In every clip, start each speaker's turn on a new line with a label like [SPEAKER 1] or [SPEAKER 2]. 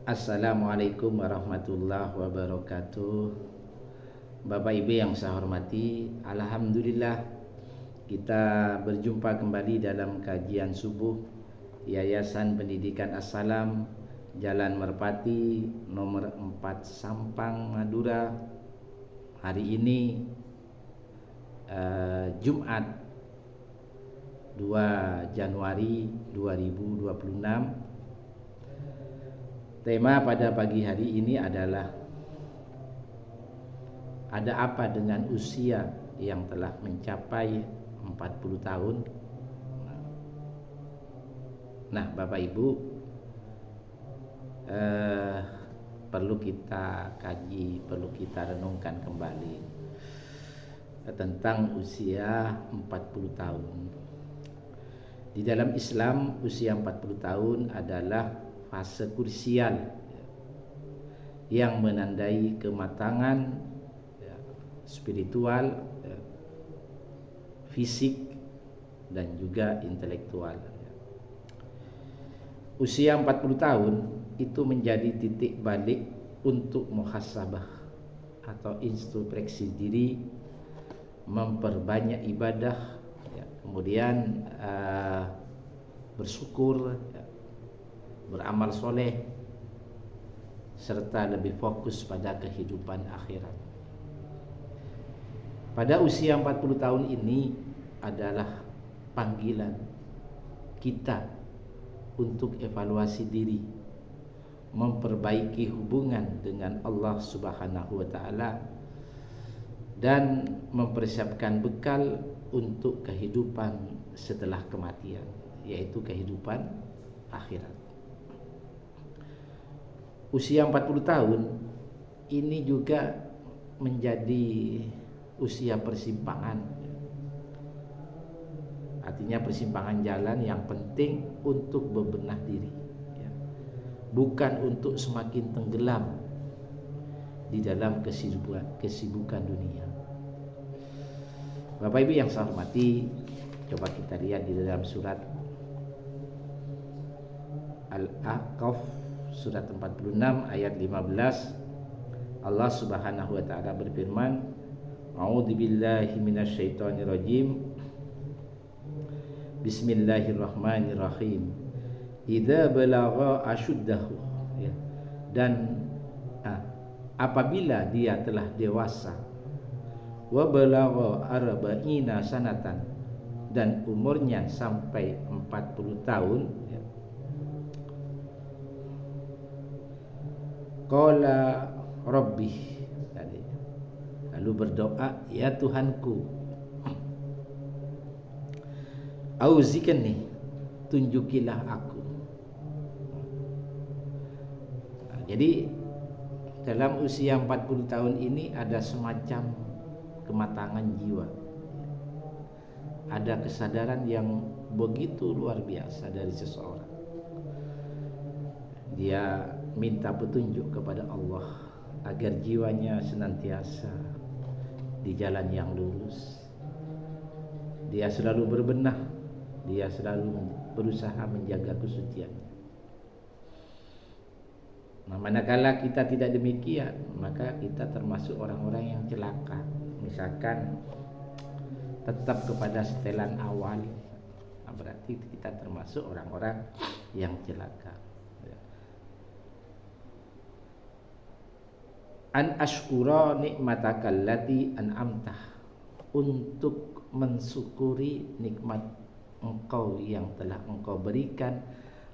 [SPEAKER 1] Assalamualaikum warahmatullahi wabarakatuh. Bapak Ibu yang saya hormati, alhamdulillah kita berjumpa kembali dalam kajian subuh Yayasan Pendidikan As-Salam, Jalan Merpati, nomor 4 Sampang, Madura. Hari ini Jumat 2 Januari 2026. Tema pada pagi hari ini adalah ada apa dengan usia yang telah mencapai 40 tahun. Nah, Bapak Ibu, perlu kita kaji, perlu kita renungkan kembali tentang usia 40 tahun. Di dalam Islam, usia 40 tahun adalah fase krusial yang menandai kematangan spiritual, fisik, dan juga intelektual. Usia 40 tahun itu menjadi titik balik untuk muhasabah atau introspeksi diri, memperbanyak ibadah, kemudian bersyukur, beramal soleh, serta lebih fokus pada kehidupan akhirat. Pada usia 40 tahun ini adalah panggilan kita untuk evaluasi diri, memperbaiki hubungan dengan Allah Subhanahu wa taala, dan mempersiapkan bekal untuk kehidupan setelah kematian, yaitu kehidupan akhirat. Usia 40 tahun ini juga menjadi usia persimpangan. Artinya persimpangan jalan yang penting untuk bebenah diri, bukan untuk semakin tenggelam di dalam kesibukan dunia. Bapak Ibu yang saya hormati, coba kita lihat di dalam surat Al-Ahqaf surat 46 ayat 15. Allah Subhanahu wa taala berfirman, A'udzubillahi minasyaitonirrajim. Bismillahirrahmanirrahim. Idza balagha asyuddahu, dan apabila dia telah dewasa, wa balagha arba'ina sanatan, dan umurnya sampai 40 tahun, qala rabbi, lalu berdoa, ya Tuhanku, auzikni, tunjukilah aku. Jadi dalam usia 40 tahun ini ada semacam kematangan jiwa, ada kesadaran yang begitu luar biasa dari seseorang. Dia minta petunjuk kepada Allah agar jiwanya senantiasa di jalan yang lurus. Dia selalu berbenah, dia selalu berusaha menjaga kesuciannya. Nah, manakala kita tidak demikian, maka kita termasuk orang-orang yang celaka. Misalkan tetap kepada setelan awal, berarti kita termasuk orang-orang yang celaka. An ashkura nikmatakallati an'amtah, untuk mensyukuri nikmat engkau yang telah engkau berikan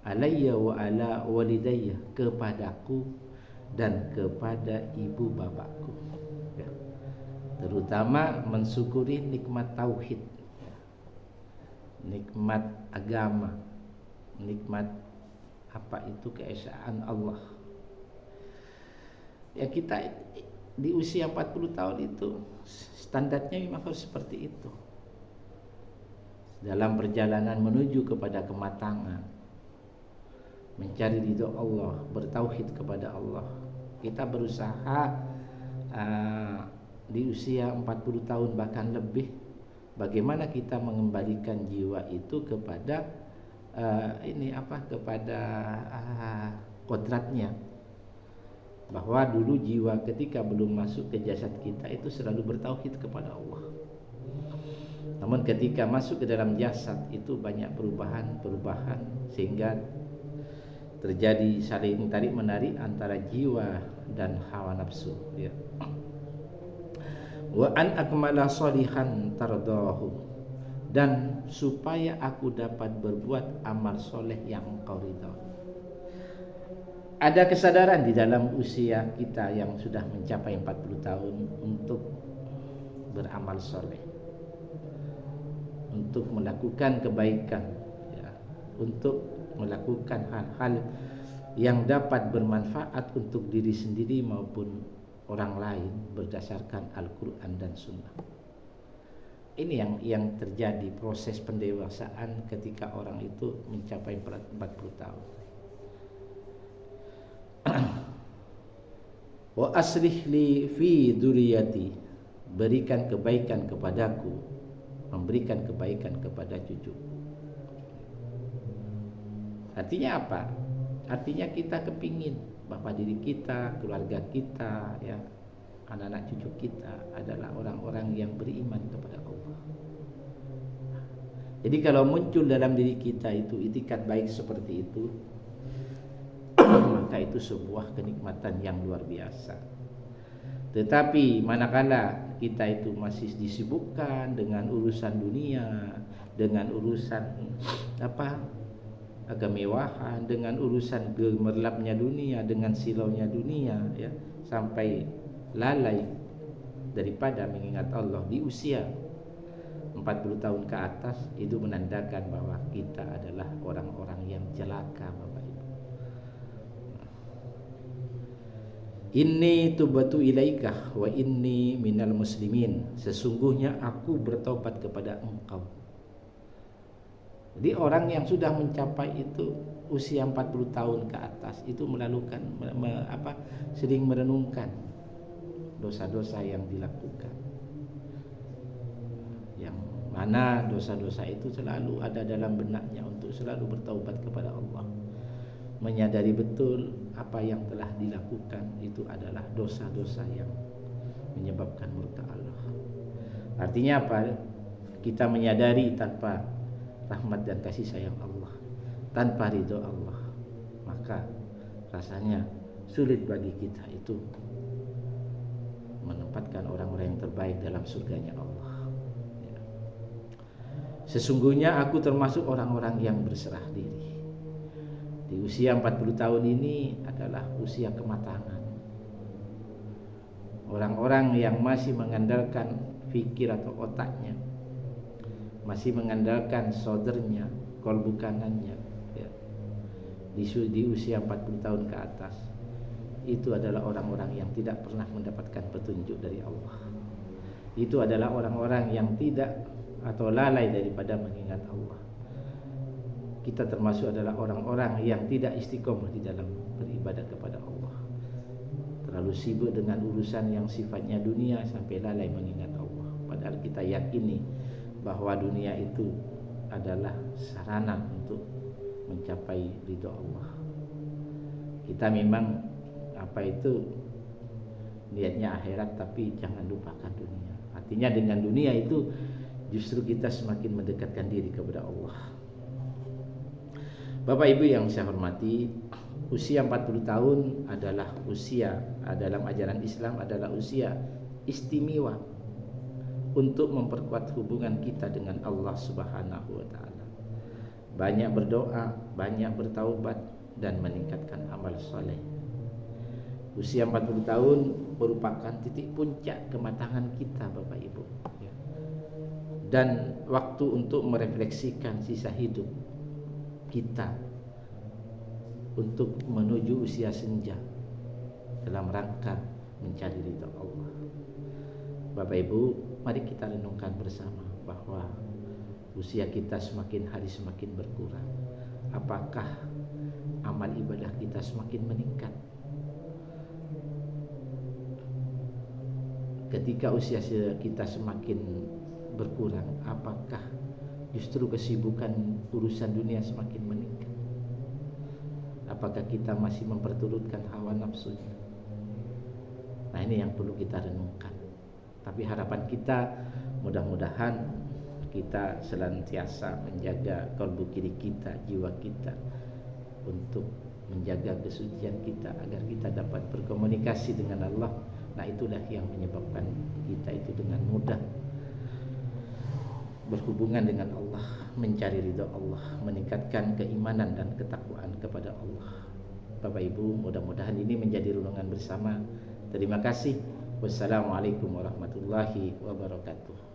[SPEAKER 1] alayya wa ala walidayya, kepadaku dan kepada ibu bapakku, terutama mensyukuri nikmat tauhid, nikmat agama, nikmat apa itu keesaan Allah. Ya, kita di usia 40 tahun itu standarnya memang harus seperti itu. Dalam perjalanan menuju kepada kematangan, mencari ridho Allah, bertauhid kepada Allah, kita berusaha di usia 40 tahun bahkan lebih, bagaimana kita mengembalikan jiwa itu kepada kepada kodratnya, bahwa dulu jiwa ketika belum masuk ke jasad kita itu selalu bertauhid kepada Allah. Namun ketika masuk ke dalam jasad itu banyak perubahan sehingga terjadi saling tarik menarik antara jiwa dan hawa nafsu, ya. Wa an akmala salihan tardahu, dan supaya aku dapat berbuat amal soleh yang engkau ridha. Ada kesadaran di dalam usia kita yang sudah mencapai 40 tahun untuk beramal soleh, untuk melakukan kebaikan, ya, untuk melakukan hal-hal yang dapat bermanfaat untuk diri sendiri maupun orang lain berdasarkan Al-Quran dan Sunnah. Ini yang terjadi proses pendewasaan ketika orang itu mencapai 40 tahun. Wa aslih li fi dzurriyyati, berikan kebaikan kepadaku, memberikan kebaikan kepada cucu. Artinya apa? Artinya kita kepingin bahwa diri kita, keluarga kita, ya, anak-anak cucu kita adalah orang-orang yang beriman kepada Allah. Jadi kalau muncul dalam diri kita itu itikat baik seperti itu, maka itu sebuah kenikmatan yang luar biasa. Tetapi manakala kita itu masih disibukkan dengan urusan dunia, dengan urusan kemewahan, dengan urusan gemerlapnya dunia, dengan silaunya dunia, ya, sampai lalai daripada mengingat Allah di usia 40 tahun ke atas, itu menandakan bahwa kita adalah orang-orang yang celaka, Bapak Ibu. Inni tubatu ilaika wa inni minal muslimin, sesungguhnya aku bertobat kepada engkau. Jadi orang yang sudah mencapai itu usia 40 tahun ke atas itu melakukan sering merenungkan dosa-dosa yang dilakukan, yang mana dosa-dosa itu selalu ada dalam benaknya untuk selalu bertaubat kepada Allah, menyadari betul apa yang telah dilakukan itu adalah dosa-dosa yang menyebabkan murka Allah. Artinya apa? Kita menyadari tanpa rahmat dan kasih sayang Allah, tanpa ridho Allah, maka rasanya sulit bagi kita itu menempatkan orang-orang yang terbaik dalam surganya Allah. Ya. Sesungguhnya aku termasuk orang-orang yang berserah diri. Di usia 40 tahun ini adalah usia kematangan. Orang-orang yang masih mengandalkan fikir atau otaknya, masih mengandalkan sodernya, kolbu kanannya, ya, di usia 40 tahun ke atas, itu adalah orang-orang yang tidak pernah mendapatkan petunjuk dari Allah. Itu adalah orang-orang yang tidak atau lalai daripada mengingat Allah. Kita termasuk adalah orang-orang yang tidak istiqomah di dalam beribadah kepada Allah, terlalu sibuk dengan urusan yang sifatnya dunia sampai lalai mengingat Allah. Padahal kita yakini bahwa dunia itu adalah sarana untuk mencapai ridho Allah. Kita memang niatnya akhirat, tapi jangan lupakan dunia. Artinya dengan dunia itu justru kita semakin mendekatkan diri kepada Allah. Bapak Ibu yang saya hormati, usia 40 tahun adalah usia dalam ajaran Islam adalah usia istimewa untuk memperkuat hubungan kita dengan Allah Subhanahu wa taala. Banyak berdoa, banyak bertaubat dan meningkatkan amal soleh. Usia 40 tahun merupakan titik puncak kematangan kita, Bapak Ibu, ya. Dan waktu untuk merefleksikan sisa hidup kita untuk menuju usia senja dalam rangka mencari ridha Allah. Bapak Ibu, mari kita renungkan bersama bahwa usia kita semakin hari semakin berkurang. Apakah amal ibadah kita semakin meningkat? Ketika usia kita semakin berkurang, apakah justru kesibukan urusan dunia semakin meningkat? Apakah kita masih memperturutkan hawa nafsunya? Nah, ini yang perlu kita renungkan. Tapi harapan kita mudah-mudahan kita senantiasa menjaga kalbu kiri kita, jiwa kita, untuk menjaga kesucian kita agar kita dapat berkomunikasi dengan Allah. Nah, itulah yang menyebabkan kita itu dengan mudah berhubungan dengan Allah, mencari ridha Allah, meningkatkan keimanan dan ketakwaan kepada Allah. Bapak Ibu, mudah-mudahan ini menjadi renungan bersama. Terima kasih. Wassalamualaikum warahmatullahi wabarakatuh.